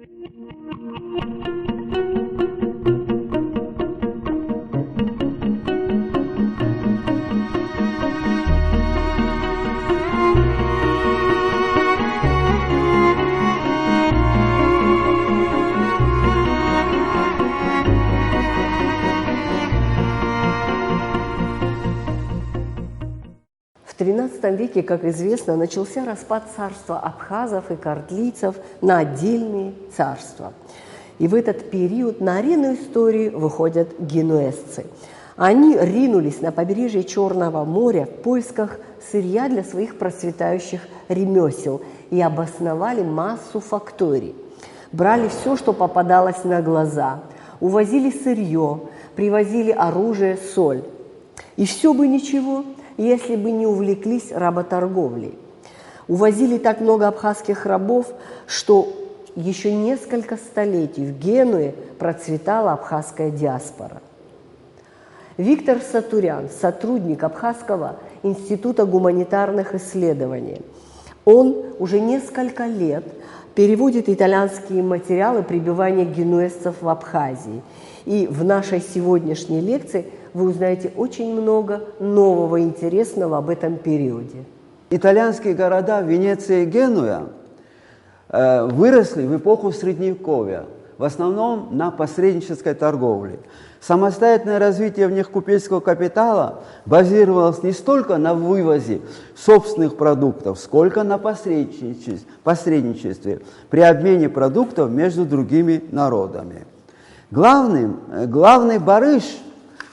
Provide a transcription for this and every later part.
В XIII веке, как известно, начался распад царства абхазов и картлийцев на отдельные царства. И в этот период на арену истории выходят генуэзцы. Они ринулись на побережье Черного моря в поисках сырья для своих процветающих ремесел и обосновали массу факторий. Брали все, что попадалось на глаза, увозили сырье, привозили оружие, соль. И все бы ничего, если бы не увлеклись работорговлей. Увозили так много абхазских рабов, что еще несколько столетий в Генуе процветала абхазская диаспора. Виктор Сатурян, сотрудник Абхазского института гуманитарных исследований, он уже несколько лет переводит итальянские материалы пребывания генуэзцев в Абхазии. И в нашей сегодняшней лекции вы узнаете очень много нового интересного об этом периоде. Итальянские города Венеция и Генуя выросли в эпоху Средневековья, в основном на посреднической торговле. Самостоятельное развитие в них купеческого капитала базировалось не столько на вывозе собственных продуктов, сколько на посредничестве при обмене продуктов между другими народами. Главный барыш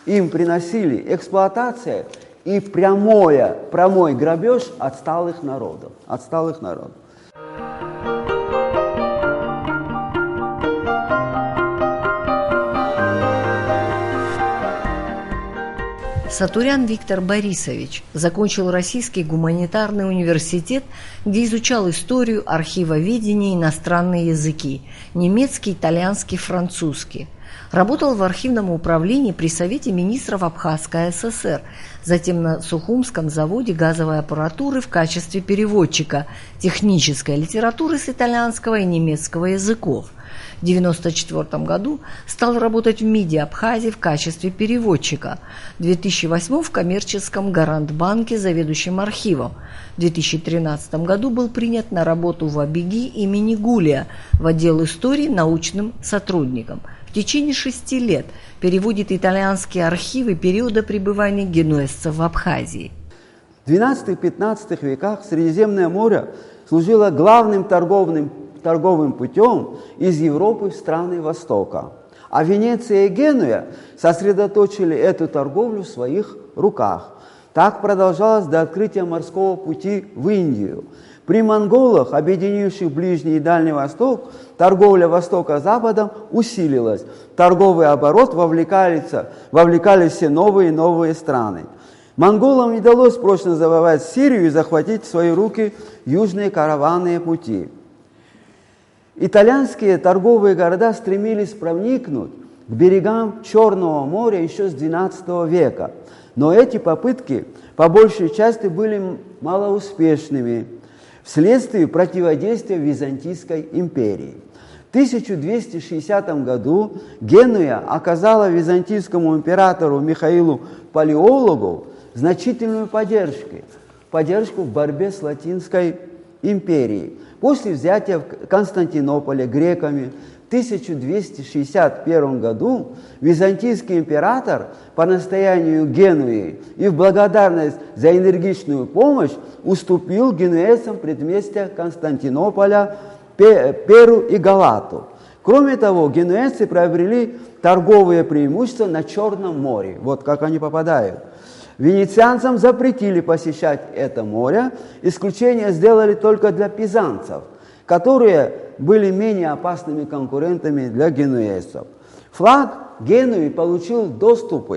им приносили эксплуатация и прямой грабеж отсталых народов. Сатурян Виктор Борисович закончил Российский гуманитарный университет, где изучал историю, архивоведение и иностранные языки – немецкий, итальянский, французский. Работал в архивном управлении при Совете министров Абхазской ССР, затем на Сухумском заводе газовой аппаратуры в качестве переводчика технической литературы с итальянского и немецкого языков. В 1994 году стал работать в МИДе Абхазии в качестве переводчика. В 2008 в коммерческом Гарантбанке заведующим архивом. В 2013 году был принят на работу в Абиги имени Гулия в отдел истории научным сотрудником. В течение 6 лет переводит итальянские архивы периода пребывания генуэзцев в Абхазии. В XII-XV веках Средиземное море служило главным торговым путем из Европы в страны Востока. А Венеция и Генуя сосредоточили эту торговлю в своих руках. Так продолжалось до открытия морского пути в Индию. При монголах, объединивших Ближний и Дальний Восток, торговля Востока-Западом усилилась. В торговый оборот вовлекались все новые и новые страны. Монголам не удалось прочно завоевать Сирию и захватить в свои руки южные караванные пути. Итальянские торговые города стремились проникнуть к берегам Черного моря еще с XII века. Но эти попытки по большей части были малоуспешными вследствие противодействия Византийской империи. В 1260 году Генуя оказала византийскому императору Михаилу Палеологу значительную поддержку в борьбе с Латинской империей. После взятия Константинополя греками в 1261 году византийский император по настоянию Генуи и в благодарность за энергичную помощь уступил генуэзцам предместья Константинополя Перу и Галату. Кроме того, генуэзцы приобрели торговые преимущества на Черном море. Вот как они попадают. Венецианцам запретили посещать это море, исключение сделали только для пизанцев, которые были менее опасными конкурентами для генуэзцев. Флаг Генуи получил доступ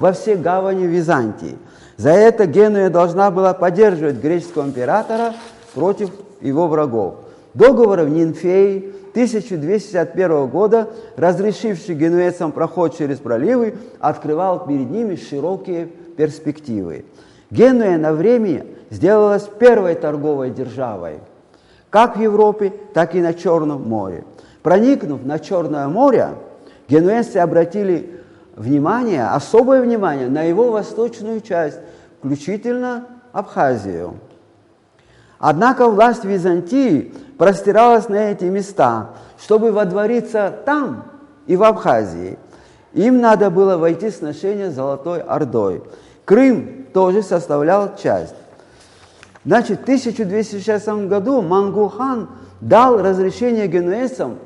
во все гавани Византии. За это Генуя должна была поддерживать греческого императора против его врагов. Договор в Нимфеи 1261 года, разрешивший генуэзцам проход через проливы, открывал перед ними широкие перспективы. Генуя на время сделалась первой торговой державой. как в Европе, так и на Черном море. Проникнув на Черное море, генуэзцы обратили особое внимание на его восточную часть, включительно Абхазию. Однако власть Византии простиралась на эти места. Чтобы водвориться там и в Абхазии, им надо было войти в сношение с Золотой Ордой. Крым тоже составлял часть. Значит, в 1260 году Мангу-хан дал разрешение генуэзцам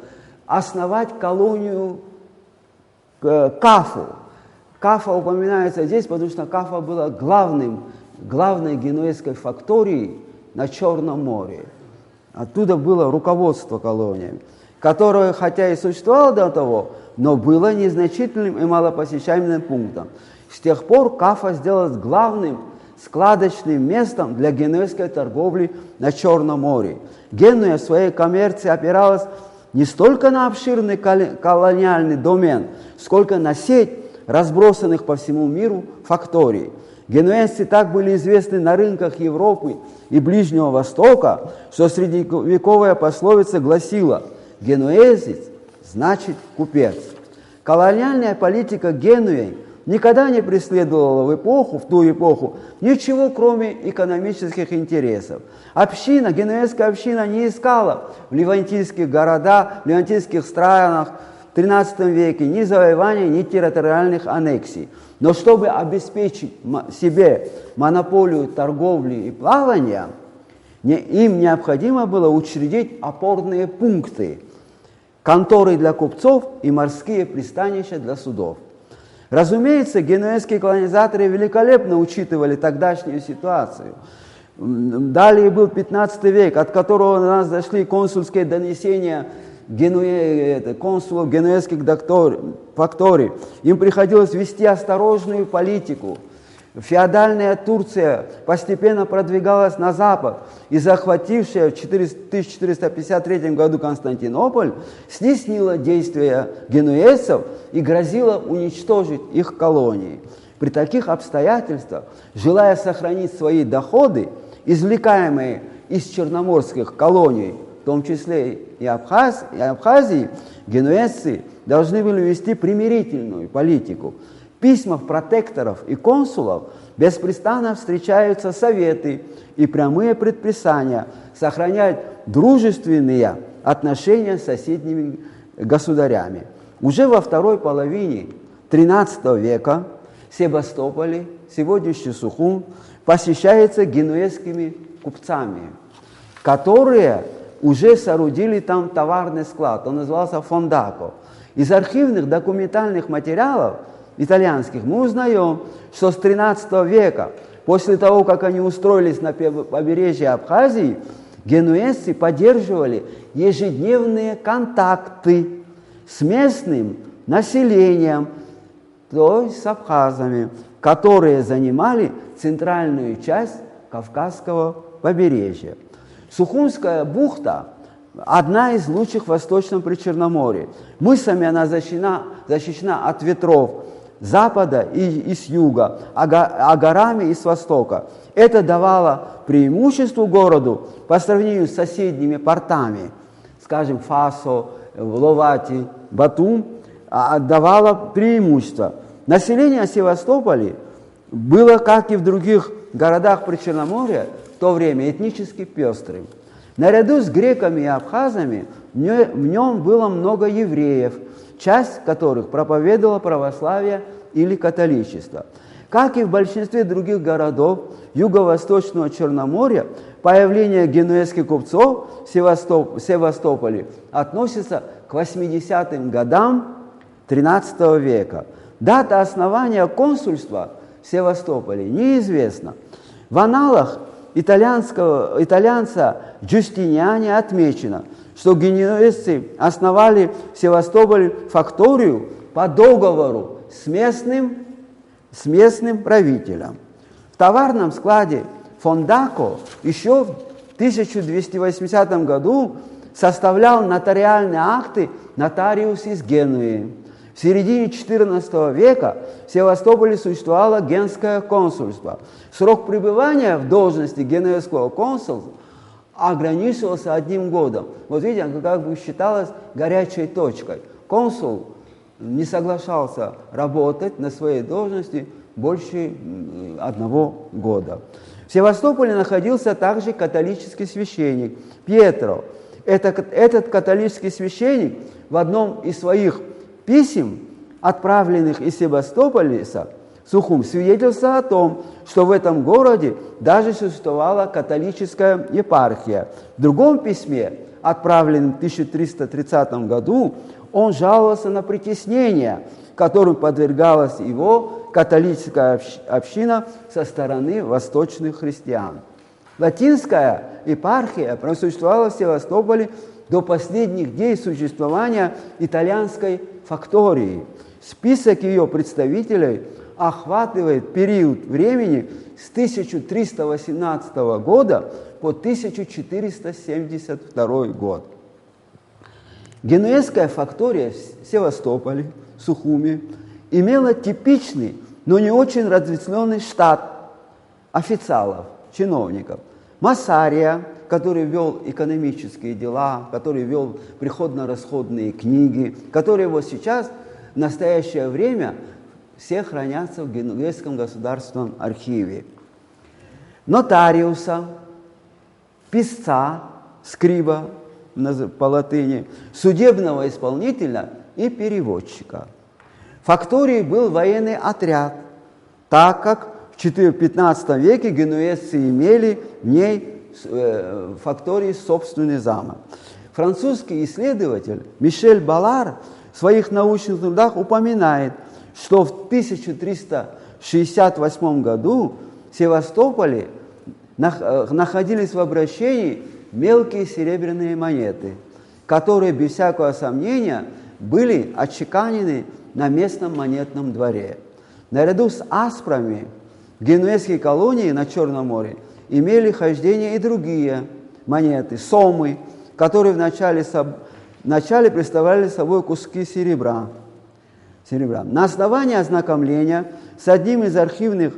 основать колонию Кафу. Кафа упоминается здесь, потому что Кафа была главной генуэзской факторией на Черном море. Оттуда было руководство колониями, которое, хотя и существовало до того, но было незначительным и малопосещаемым пунктом. С тех пор Кафа сделалась главным складочным местом для генуэзской торговли на Черном море. Генуя в своей коммерции опиралась не столько на обширный колониальный домен, сколько на сеть разбросанных по всему миру факторий. Генуэзцы так были известны на рынках Европы и Ближнего Востока, что средневековая пословица гласила: «Генуэзец значит купец». Колониальная политика Генуи никогда не преследовала в ту эпоху ничего, кроме экономических интересов. Генуэзская община не искала в ливантийских городах, в ливантийских странах в XIII веке ни завоеваний, ни территориальных аннексий. Но чтобы обеспечить себе монополию торговли и плавания, им необходимо было учредить опорные пункты, конторы для купцов и морские пристанища для судов. Разумеется, генуэзские колонизаторы великолепно учитывали тогдашнюю ситуацию. Далее был 15 век, от которого до нас дошли консульские донесения консулов генуэзских факторий. Им приходилось вести осторожную политику. Феодальная Турция постепенно продвигалась на запад, и захватившая в 1453 году Константинополь снизила действия генуэзцев и грозила уничтожить их колонии. При таких обстоятельствах, желая сохранить свои доходы, извлекаемые из черноморских колоний, в том числе и Абхазии, генуэзцы должны были вести примирительную политику. В письмах протекторов и консулов беспрестанно встречаются советы и прямые предписания сохранять дружественные отношения с соседними государями. Уже во второй половине XIII века Севастополь, сегодняшний Сухум, посещается генуэзскими купцами, которые уже соорудили там товарный склад, он назывался Фондако. Из архивных документальных материалов итальянских мы узнаем, что с XIII века, после того, как они устроились на побережье Абхазии, генуэзцы поддерживали ежедневные контакты с местным населением, то есть с абхазами, которые занимали центральную часть Кавказского побережья. Сухумская бухта – одна из лучших в Восточном Причерноморье. Мысами она защищена от ветров с запада и с юга, а горами и с востока. Это давало преимущество городу по сравнению с соседними портами, скажем, Фасо, Ловати, Батум, давало преимущество. Население Севастополя было, как и в других городах Причерноморья, в то время этнически пестрым. Наряду с греками и абхазами в нем было много евреев, часть которых проповедовала православие или католичество. Как и в большинстве других городов юго-восточного Черноморья, появление генуэзских купцов в Севастополе относится к 80-м годам XIII века. Дата основания консульства в Севастополе неизвестна. В аналах итальянца Джустиниани отмечено, что генуэзцы основали в Севастополе факторию по договору с местным правителем. В товарном складе Фондако еще в 1280 году составлял нотариальные акты нотариус из Генуи. В середине XIV века в Севастополе существовало генское консульство. Срок пребывания в должности генуэзского ограничивался 1 годом. Вот видите, как бы считалось горячей точкой. Консул не соглашался работать на своей должности больше 1 года. В Севастополе находился также католический священник Пьетро. Этот католический священник в одном из своих писем, отправленных из Севастополя, Сухум, свидетельствовал о том, что в этом городе даже существовала католическая епархия. В другом письме, отправленном в 1330 году, он жаловался на притеснение, которым подвергалась его католическая община со стороны восточных христиан. Латинская епархия просуществовала в Севастополе до последних дней существования итальянской фактории. Список ее представителей охватывает период времени с 1318 года по 1472 год. Генуэзская фактория в Севастополе, Сухуме, имела типичный, но не очень разветвленный штат официалов, чиновников. Массария, который вел экономические дела, который вел приходно-расходные книги, которые вот сейчас, в настоящее время, все хранятся в Генуэзском государственном архиве. Нотариуса, писца, скриба по латыни, судебного исполнителя и переводчика. В фактории был военный отряд, так как в XV веке генуэзцы имели в ней в фактории собственный замок. Французский исследователь Мишель Баллар в своих научных трудах упоминает, что в 1368 году в Севастополе находились в обращении мелкие серебряные монеты, которые, без всякого сомнения, были отчеканены на местном монетном дворе. Наряду с аспрами в генуэзской колонии на Черном море имели хождение и другие монеты, сомы, которые вначале представляли собой куски серебра. На основании ознакомления с одним из архивных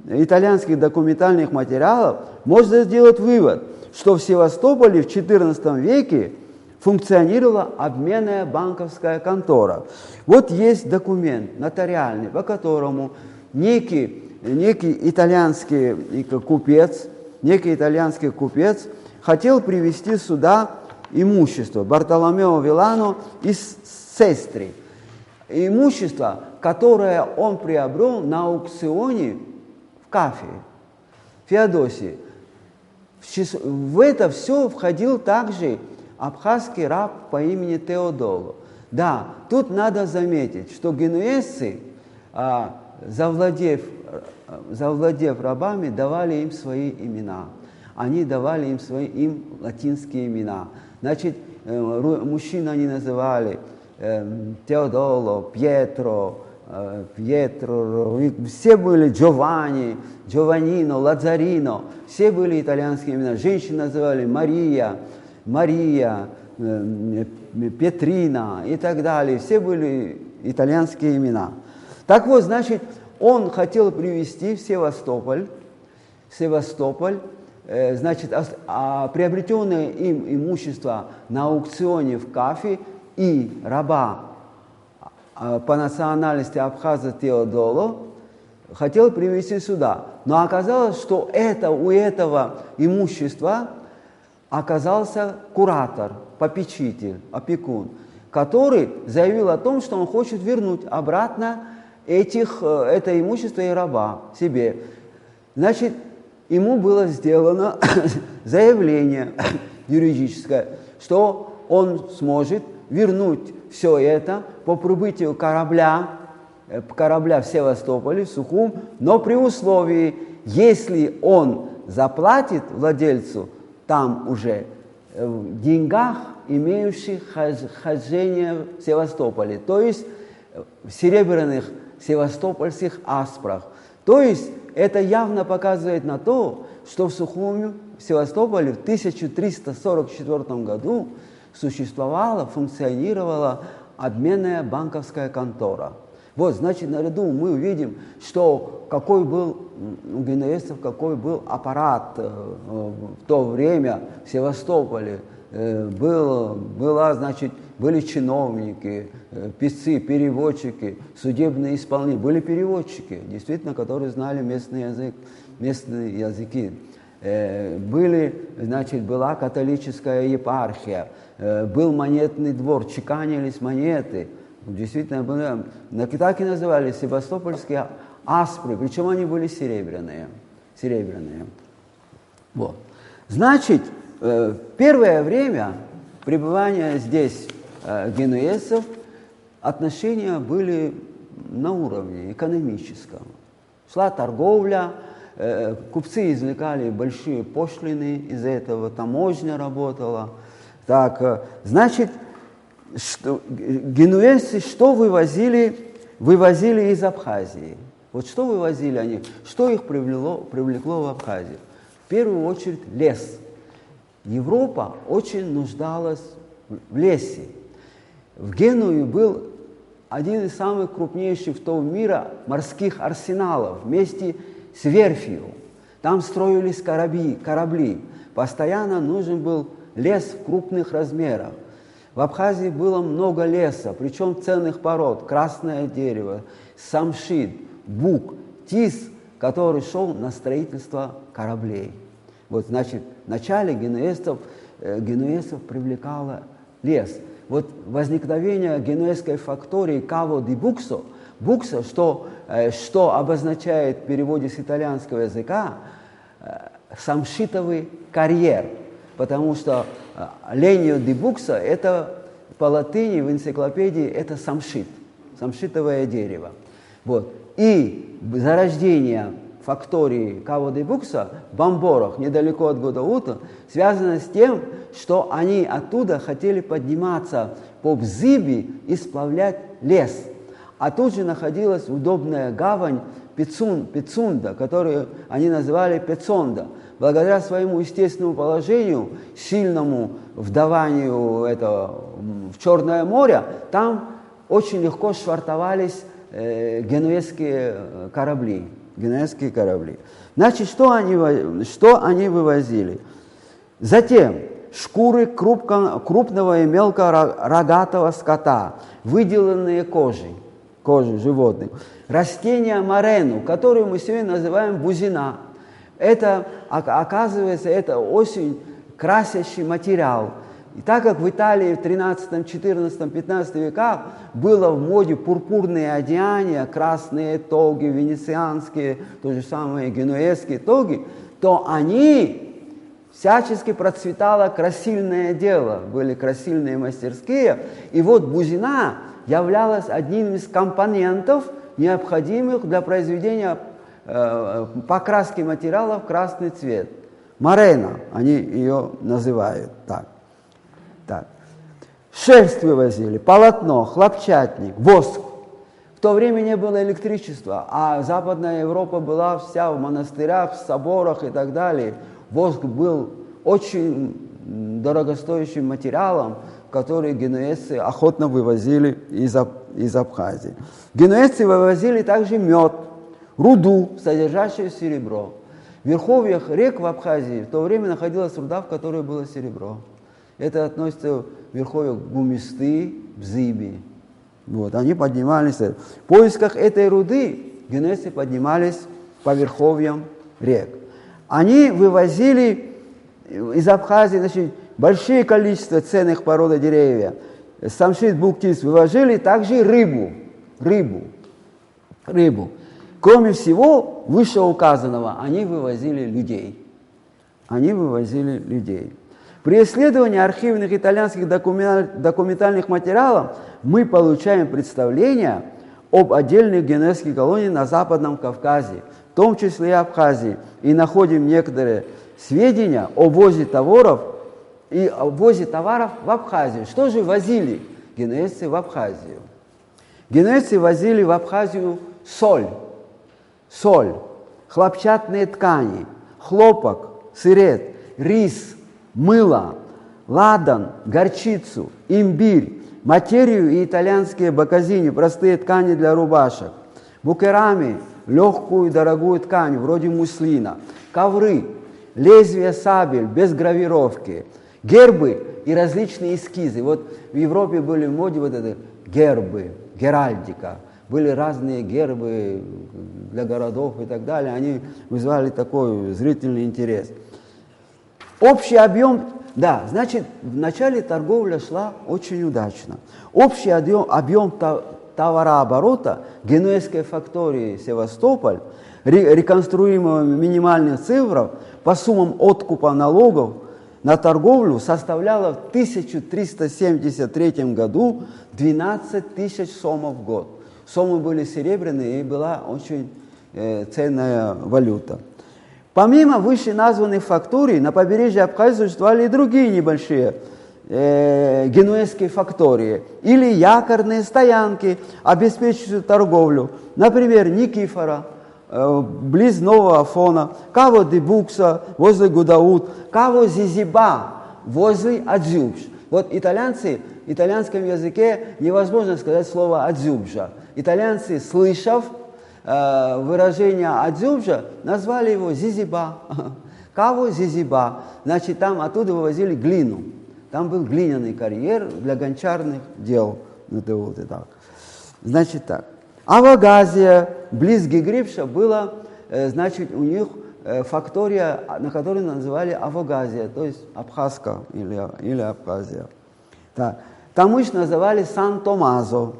итальянских документальных материалов можно сделать вывод, что в Севастополе в XIV веке функционировала обменная банковская контора. Вот есть документ нотариальный, по которому некий итальянский купец хотел привезти сюда имущество Бартоломео Вилано из Сестри. Имущество, которое он приобрел на аукционе в Кафе, Феодосии. В это все входил также абхазский раб по имени Теодоло. Да, тут надо заметить, что генуэзцы, завладев рабами, давали им свои имена. Они давали им латинские имена. Значит, мужчин они называли Теодоло, Пьетро, все были Джованни, Джованнино, Лазарино, все были итальянские имена. Женщин называли Мария, Петрина и так далее. Все были итальянские имена. Так вот, значит, он хотел привезти в Севастополь, значит, приобретенное им имущество на аукционе в Кафе и раба по национальности абхаза Теодоло хотел привезти сюда. Но оказалось, что у этого имущества оказался куратор, попечитель, опекун, который заявил о том, что он хочет вернуть обратно это имущество и раба себе. Значит, ему было сделано заявление юридическое, что он сможет вернуть все это по прибытию корабля в Севастополе, в Сухум, но при условии, если он заплатит владельцу там уже в деньгах, имеющих хождение в Севастополе, то есть в серебряных севастопольских аспрах. То есть это явно показывает на то, что в Сухуме, в Севастополе в 1344 году функционировала обменная банковская контора. Вот, значит, наряду мы увидим, что какой был у генуэзцев, какой был аппарат в то время в Севастополе. Были чиновники, писцы, переводчики, судебные исполнители. Были переводчики, действительно, которые знали местные языки. Была католическая епархия, был монетный двор, чеканились монеты. Действительно, так и называли севастопольские аспры, причем они были серебряные. Вот. Значит, в первое время пребывания здесь генуэзцев отношения были на уровне экономическом. Шла торговля, купцы извлекали большие пошлины из этого, таможня работала. Так, значит, генуэзцы что вывозили из Абхазии? Вот что вывозили они, что их привлекло в Абхазию? В первую очередь лес. Европа очень нуждалась в лесе. В Генуе был один из самых крупнейших в том мира морских арсеналов вместе с верфью. Там строились корабли. Постоянно нужен был лес в крупных размерах. В Абхазии было много леса, причем ценных пород. Красное дерево, самшит, бук, тис, который шел на строительство кораблей. Вот, значит, вначале генуэзцев привлекало лес. Вот возникновение генуэзской фактории Каво ди Буксо, букса, что обозначает в переводе с итальянского языка самшитовый карьер, потому что Леньо ди Букса, это по латыни в энциклопедии, это самшит, самшитовое дерево. Вот. И зарождение фактории Каво ди Букса в Бамборах, недалеко от Гудаута, связано с тем, что они оттуда хотели подниматься по Бзиби и сплавлять лес. А тут же находилась удобная гавань Пецунда, которую они называли Пецонда. Благодаря своему естественному положению, сильному вдаванию в Черное море, там очень легко швартовались генуэзские корабли. Значит, что они вывозили? Затем шкуры крупного и мелкорогатого скота, выделанные кожей животных. Растения морену, которую мы сегодня называем бузина. Это, оказывается, это очень красящий материал. И так как в Италии в 13, 14, 15 веках было в моде пурпурные одеяния, красные тоги, венецианские, то же самое генуэзские тоги, то всячески процветало красильное дело, были красильные мастерские. И вот бузина являлась одним из компонентов, необходимых для произведения покраски материала в красный цвет. Морена, они ее называют так. Шерсть вывозили, полотно, хлопчатник, воск. В то время не было электричества, а Западная Европа была вся в монастырях, в соборах и так далее. Воск был очень дорогостоящим материалом, который генуэзцы охотно вывозили из Абхазии. Генуэзцы вывозили также мед, руду, содержащую серебро. В верховьях рек в Абхазии в то время находилась руда, в которой было серебро. Это относится к верховью Гумисты, Бзиби. Вот, они поднимались. В поисках этой руды генуэзцы поднимались по верховьям рек. Они вывозили из Абхазии большие количества ценных пород деревьев. Самшит, буктис вывозили также рыбу. Кроме всего вышеуказанного, они вывозили людей. При исследовании архивных итальянских документальных материалов мы получаем представление об отдельных генуэзских колониях на Западном Кавказе, в том числе и Абхазии, и находим некоторые сведения о ввозе товаров в Абхазию. Что же возили генуэзцы в Абхазию? Генуэзцы возили в Абхазию соль, хлопчатные ткани, хлопок, сырет, рис, мыло, ладан, горчицу, имбирь, материю и итальянские бакказини, простые ткани для рубашек, букерами, легкую дорогую ткань, вроде муслина, ковры, лезвия сабель без гравировки, гербы и различные эскизы. Вот в Европе были в моде вот это гербы, геральдика. Были разные гербы для городов и так далее. Они вызывали такой зрительный интерес. Общий объем, да, значит, вначале торговля шла очень удачно. Общий объем товарооборота генуэзской фактории Севастополь, реконструируемого минимальных цифров по суммам откупа налогов на торговлю составляла в 1373 году 12 тысяч сомов в год. Сомы были серебряные и была очень ценная валюта. Помимо вышеназванных факторий, на побережье Абхазии существовали и другие небольшие генуэзские фактории или якорные стоянки, обеспечивающие торговлю. Например, Никифора, близ Нового Афона, Каво-де-Букса, возле Гудаут, Каво-Зизиба, возле Адзюбж. Вот итальянцы, в итальянском языке невозможно сказать слово «адзюбжа». Итальянцы, слышав выражение «адзюбжа», назвали его «зизиба». Каво-Зизиба. Значит, там оттуда вывозили глину. Там был глиняный карьер для гончарных дел. Вот и так. Значит так. Авогазия, близ Гигрипша, была, значит, у них фактория, на которую называли Авогазия, то есть Абхазка или Абхазия. Так. Тамыш называли Сан-Томазо.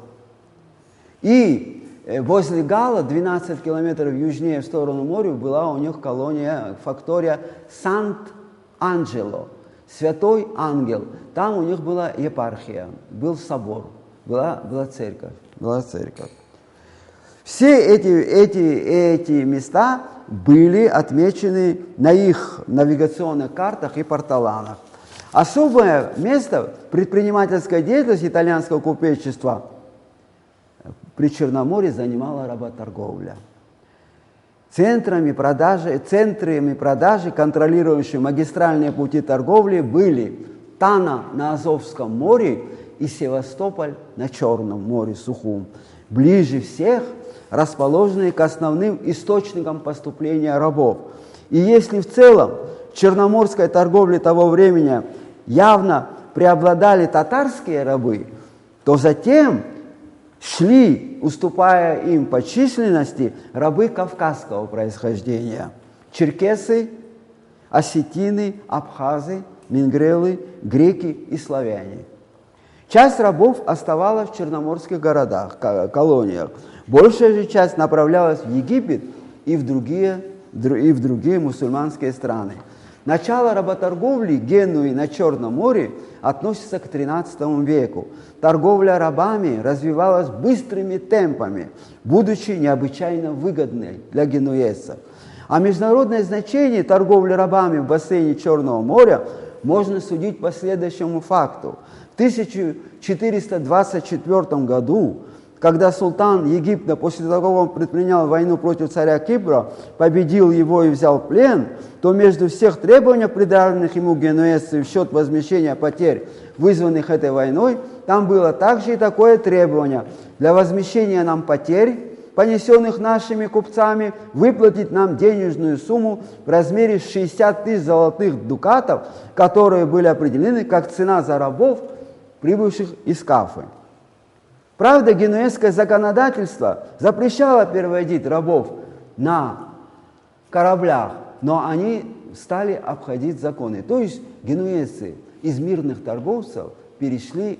И возле Гала, 12 километров южнее в сторону моря, была у них колония, фактория Сант-Анджело, Святой Ангел. Там у них была епархия, был собор, была церковь. Все эти места были отмечены на их навигационных картах и порталанах. Особое место предпринимательской деятельности итальянского купечества при Черноморье занимала работорговля. Центрами продажи, контролирующими магистральные пути торговли, были Тана на Азовском море и Севастополь на Черном море Сухом. Ближе всех расположенные к основным источникам поступления рабов. И если в целом в черноморской торговле того времени явно преобладали татарские рабы, то затем шли, уступая им по численности, рабы кавказского происхождения. Черкесы, осетины, абхазы, мингрелы, греки и славяне. Часть рабов оставалась в черноморских городах, колониях. Большая же часть направлялась в Египет и в другие мусульманские страны. Начало работорговли Генуи на Черном море относится к XIII веку. Торговля рабами развивалась быстрыми темпами, будучи необычайно выгодной для генуэзцев. А международное значение торговли рабами в бассейне Черного моря можно судить по следующему факту. В 1424 году, когда султан Египта после того, как он предпринял войну против царя Кипра, победил его и взял в плен, то между всех требований, предъявленных ему генуэзцев в счет возмещения потерь, вызванных этой войной, там было также и такое требование: для возмещения нам потерь, понесенных нашими купцами, выплатить нам денежную сумму в размере 60 тысяч золотых дукатов, которые были определены как цена за рабов, прибывших из Кафы. Правда, генуэзское законодательство запрещало переводить рабов на кораблях, но они стали обходить законы. То есть генуэзцы из мирных торговцев перешли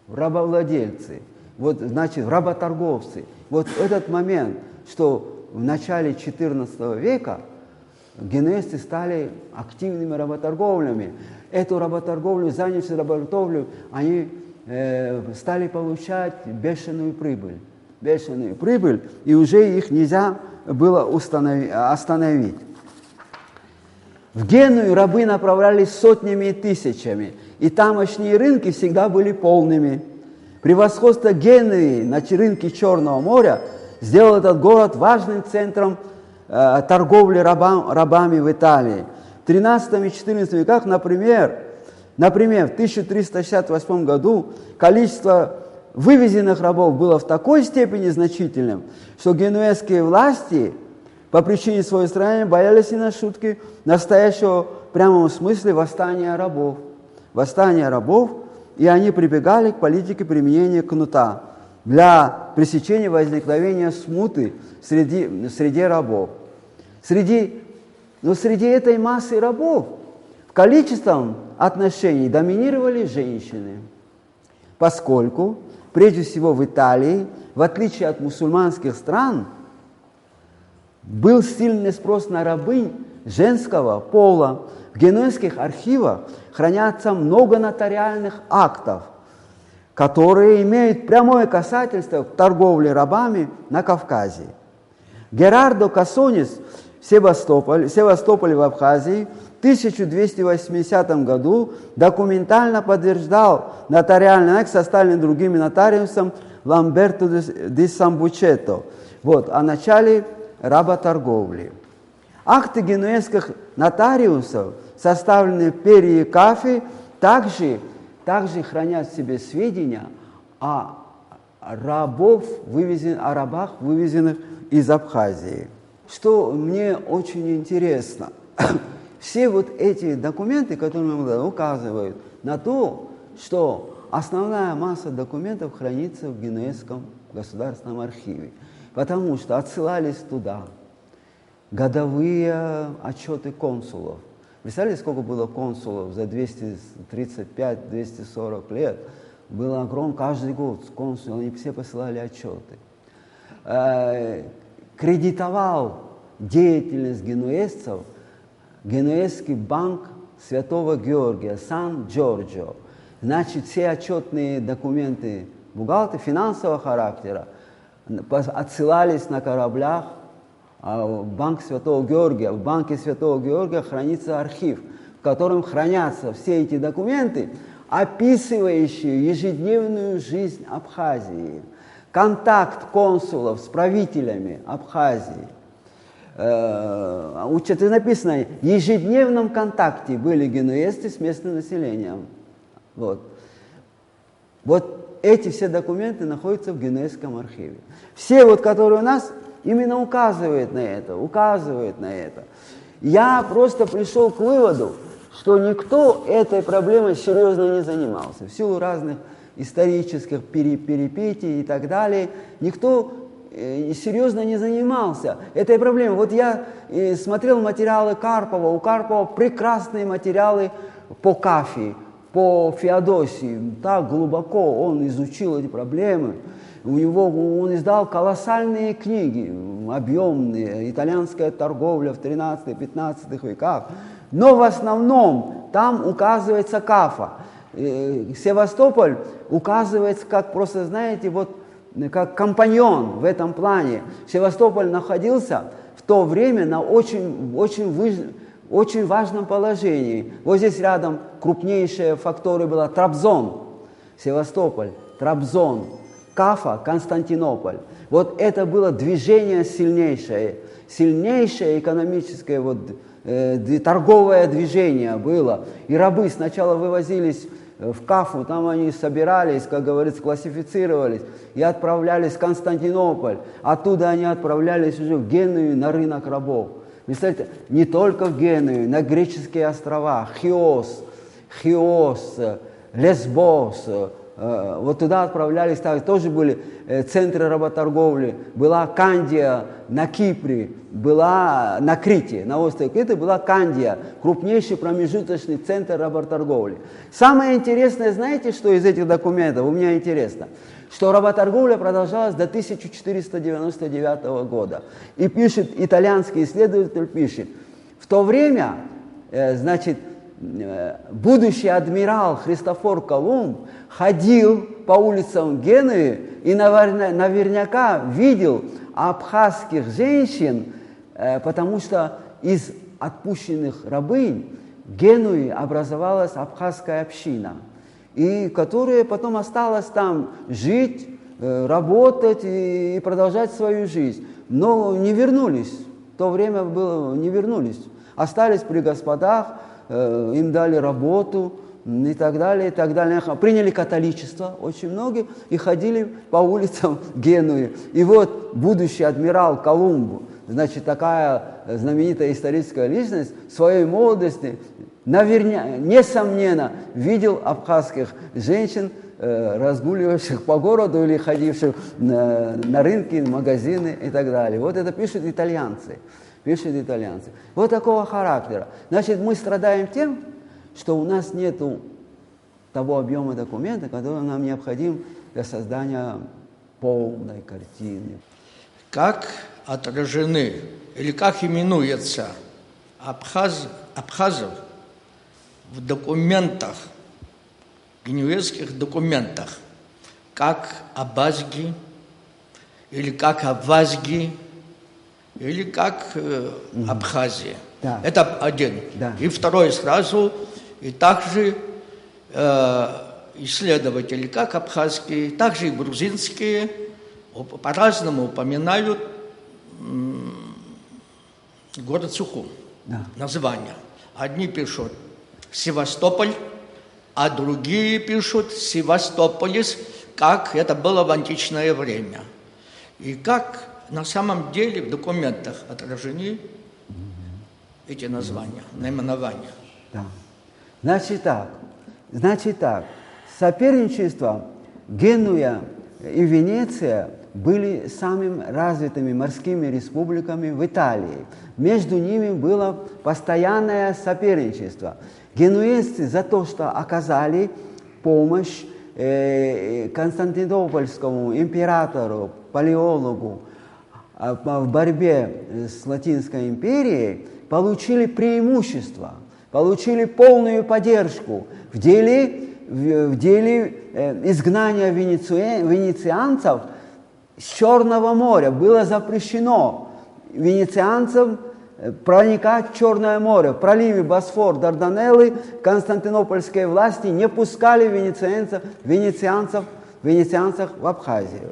в рабовладельцы, в работорговцы. Вот этот момент, что в начале XIV века генуэзцы стали активными работорговлями. Эту работорговлю, занявшись работорговлей, они стали получать бешеную прибыль, и уже их нельзя было остановить. В Геную рабы направлялись сотнями и тысячами, и тамошние рынки всегда были полными. Превосходство Генуи на рынке Черного моря сделало этот город важным центром торговли рабами в Италии. В XIII и XIV веках, например, Например, в 1368 году количество вывезенных рабов было в такой степени значительным, что генуэзские власти по причине своей страны боялись не на шутки настоящего в прямом смысле восстания рабов. Восстания рабов, и они прибегали к политике применения кнута для пресечения возникновения смуты среди рабов. Среди этой массы рабов в количественном отношении доминировали женщины, поскольку, прежде всего в Италии, в отличие от мусульманских стран, был сильный спрос на рабынь женского пола. В генуэзских архивах хранятся много нотариальных актов, которые имеют прямое касательство к торговле рабами на Кавказе. Герардо Кассонис в Севастополе в Абхазии в 1280 году документально подтверждал нотариальный акт, составленный другими нотариусом Ламберто ди Самбучето, о начале работорговли. Акты генуэзских нотариусов, составленные в Перье и Кафе, также хранят в себе сведения о рабах, вывезенных из Абхазии. Что мне очень интересно, все эти документы, которые нам указывают на то, что основная масса документов хранится в Генуэзском государственном архиве, потому что отсылались туда годовые отчеты консулов. Представляете, сколько было консулов за 235-240 лет? Было огромное, каждый год консулы, они все посылали отчеты. Кредитовал деятельность генуэзцев Генуэзский банк Святого Георгия, Сан-Джорджо. Значит, все отчетные документы бухгалтера финансового характера отсылались на кораблях в Банк Святого Георгия. В Банке Святого Георгия хранится архив, в котором хранятся все эти документы, описывающие ежедневную жизнь Абхазии, контакт консулов с правителями Абхазии. Это написано, в ежедневном контакте были генуэзцы с местным населением. Вот эти все документы находятся в Генуэзском архиве. Все, которые у нас, именно указывают на это. Я просто пришел к выводу, что никто этой проблемой серьезно не занимался. В силу разных исторических перипетий и так далее, никто серьезно не занимался этой проблемой. Я смотрел материалы Карпова, у Карпова прекрасные материалы по Кафе, по Феодосии, так глубоко он изучил эти проблемы. Он издал колоссальные книги, объемные, итальянская торговля в 13-15 веках. Но в основном там указывается Кафа. Севастополь указывается как просто, знаете, как компаньон в этом плане. Севастополь находился в то время на очень важном положении. Здесь рядом крупнейшая фактория была Трабзон, Севастополь, Трабзон, Кафа, Константинополь. Это было движение сильнейшее экономическое, торговое движение было. И рабы сначала вывозились в Кафу, там они собирались, как говорится, классифицировались и отправлялись в Константинополь. Оттуда они отправлялись уже в Геную на рынок рабов. Представляете, не только в Геную, на греческие острова, Хиос, Лесбос, туда отправлялись, тоже были центры работорговли. Была Кандия на Кипре, была на Крите, на острове Крита была Кандия, крупнейший промежуточный центр работорговли. Самое интересное, знаете, что из этих документов, у меня интересно, что работорговля продолжалась до 1499 года. И итальянский исследователь в то время, будущий адмирал Христофор Колумб ходил по улицам Генуи и наверняка видел абхазских женщин, потому что из отпущенных рабынь в Генуи образовалась абхазская община, и которая потом осталась там жить, работать и продолжать свою жизнь. Но не вернулись, в то время не вернулись, остались при господах, им дали работу, и так далее, и так далее. Приняли католичество очень многие и ходили по улицам Генуи. И вот будущий адмирал Колумб, значит, такая знаменитая историческая личность, в своей молодости, несомненно, видел абхазских женщин, разгуливающих по городу или ходивших на рынки, магазины и так далее. Вот это пишут итальянцы. Вот такого характера. Значит, мы страдаем тем, что у нас нет того объема документа, который нам необходим для создания полной картины. Как отражены или как именуется абхазов в документах, генуэзских документах, как абазги, или как авазги, или как Абхазия. Да. Это один. Да. И второй сразу, и также исследователи, как абхазские, также и грузинские, по-разному упоминают город Сухум, Да. название. Одни пишут Севастополь, а другие пишут Севастополис, как это было в античное время. И как на самом деле в документах отражены эти названия, наименования. Да. Значит так, соперничество Генуя и Венеция были самыми развитыми морскими республиками в Италии. Между ними было постоянное соперничество. Генуэзцы за то, что оказали помощь константинопольскому императору, палеологу в борьбе с Латинской империей, получили преимущество, получили полную поддержку в деле изгнания венецианцев с Черного моря. Было запрещено венецианцам проникать в Черное море. В проливе Босфор, Дарданеллы константинопольские власти не пускали венецианцев в Абхазию.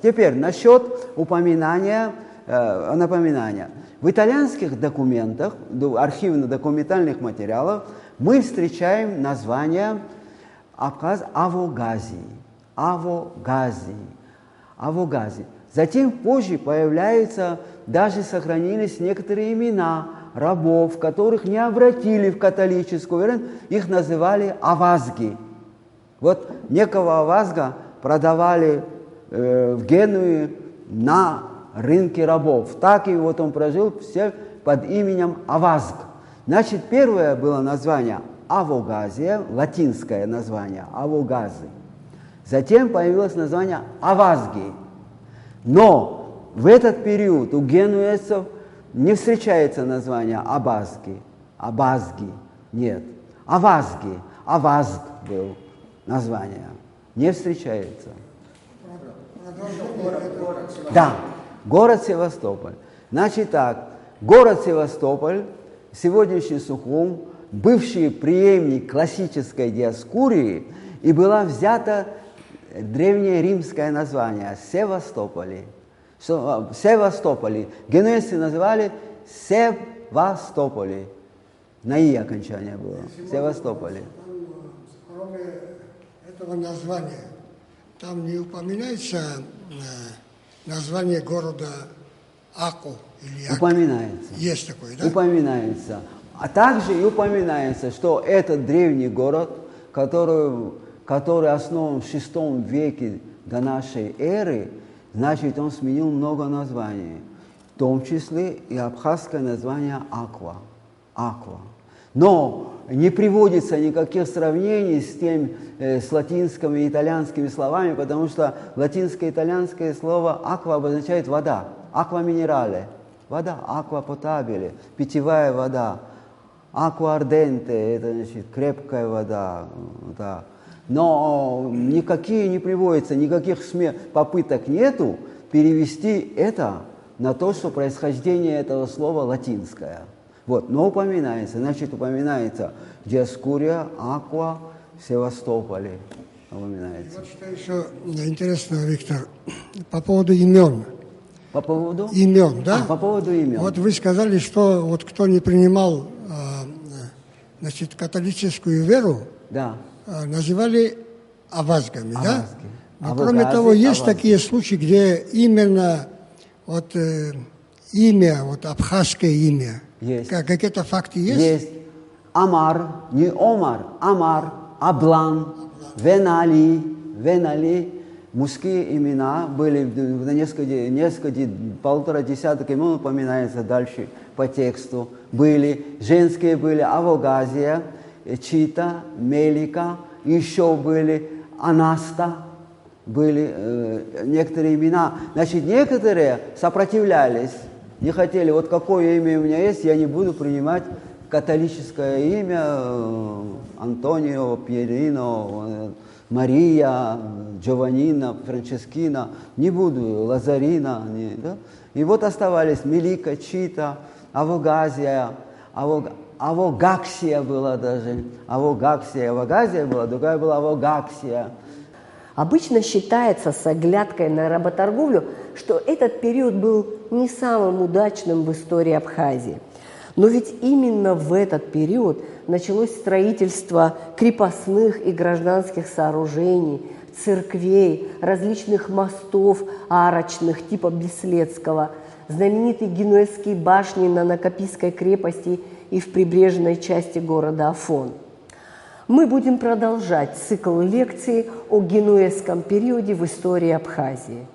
Теперь насчет напоминания. В итальянских документах, архивно-документальных материалах мы встречаем название Абхаз Авогази. Затем позже даже сохранились некоторые имена рабов, которых не обратили в католическую веру, их называли авазги. Вот некого авазга продавали в Генуе на рынке рабов. Так и вот он прожил все под именем Авазг. Значит, первое было название Авогазия, латинское название Авогази. Затем появилось название Авазги. Но в этот период у генуэзцев не встречается название Абазги. Нет. Авазг был название. Не встречается. Да, город Севастополь. Значит так, город Севастополь, сегодняшний Сухум, бывший преемник классической Диоскурии, и была взята древнее римское название Севастополи. Генуэзцы называли Севастополи. На «и» окончание было. Севастополи. Кроме этого названия, там не упоминается название города Аку или Ак? Упоминается. Есть такое, да? Упоминается. А также и упоминается, что этот древний город, который основан в VI веке до нашей эры, значит, он сменил много названий, в том числе и абхазское название Аква. Но не приводится никаких сравнений с латинскими и итальянскими словами, потому что латинское и итальянское слово «аква» обозначает вода. «Аква минерале» – вода, «аква потабеле» – питьевая вода. «Аква арденте» – это значит крепкая вода. Да. Но никакие не приводятся, никаких попыток нету перевести это на то, что происхождение этого слова латинское. Вот, но упоминается Диоскурия, Аква, Севастополе. Упоминается. И вот что еще интересно, Виктор, по поводу имен. По поводу? Имен, да? По поводу имен. Вот вы сказали, что вот кто не принимал значит, католическую веру Да. называли авазгами, да? Авазги. Но Авогази, кроме того, есть авазги. такие случаи, где именно вот имя, вот абхазское имя. Есть. Какие-то факты есть? Есть Амар, не Омар, Амар, Аблан, Венали. Мужские имена были несколько, полтора десятка имен упоминается дальше по тексту. Были, женские были Авогазия, Чита, Мелика, еще были Анаста, были некоторые имена. Значит, некоторые сопротивлялись, не хотели, вот какое имя у меня есть, я не буду принимать католическое имя Антонио, Пьерино, Мария, Джованнина, Франческина, не буду, Лазарина. Да? И вот оставались Мелика, Чита, Авогазия, Авогаксия была даже, Авогазия была, другая была Авогаксия. Обычно считается с оглядкой на работорговлю, что этот период был не самым удачным в истории Абхазии. Но ведь именно в этот период началось строительство крепостных и гражданских сооружений, церквей, различных мостов арочных типа Беследского, знаменитые генуэзские башни на Накопийской крепости и в прибрежной части города Афон. Мы будем продолжать цикл лекций о генуэзском периоде в истории Абхазии.